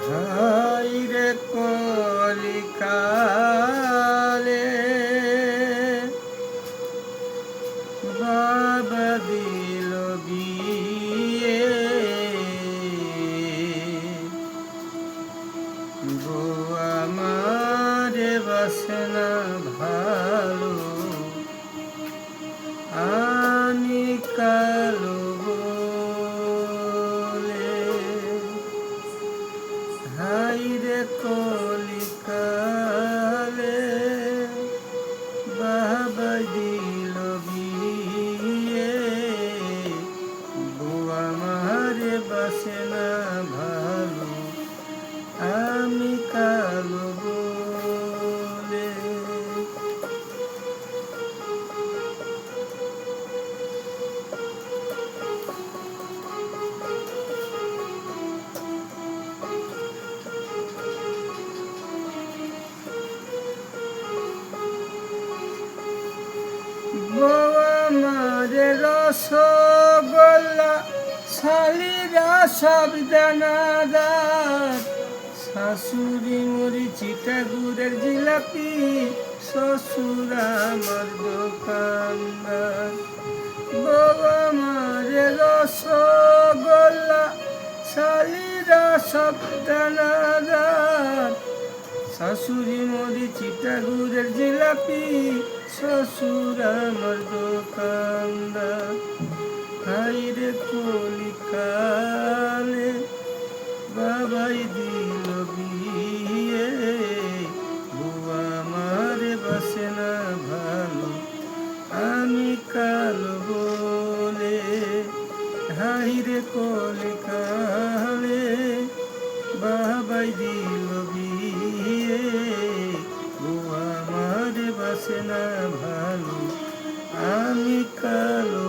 High রে কলিকালে বাবা দিল বিয়ে, বউ আমারে বাসে না ভালো, আমি কালো বলে। হাই রে কলিকালে বাবা দিল বিয়ে, বউ আমারে বাসে না ভালো, আমি কালো বলে। বউ আমারে রসগোল্লা, শালিরা সব দানাদার, শাশুড়ি মুড়ি চিটা গুড়ের জিলাপি, শ্বশুর আমার দোকানদার। বউ আমারে রসগোল্লা, শালিরা সব দানাদার, শাশুড়ি মুড়ি চিটা গুড়ের জিলাপি, শ্বশুর আমার দোকানদার। হাই রে কলিকালে বাবাই দিল বিয়ে, বউ আমারে বাসে না ভালো, আমি কালো বলে। হাই রে কলিকালে বাবাই দিল বিয়ে, বউ আমারে বাসে না ভালো, আমি কালো।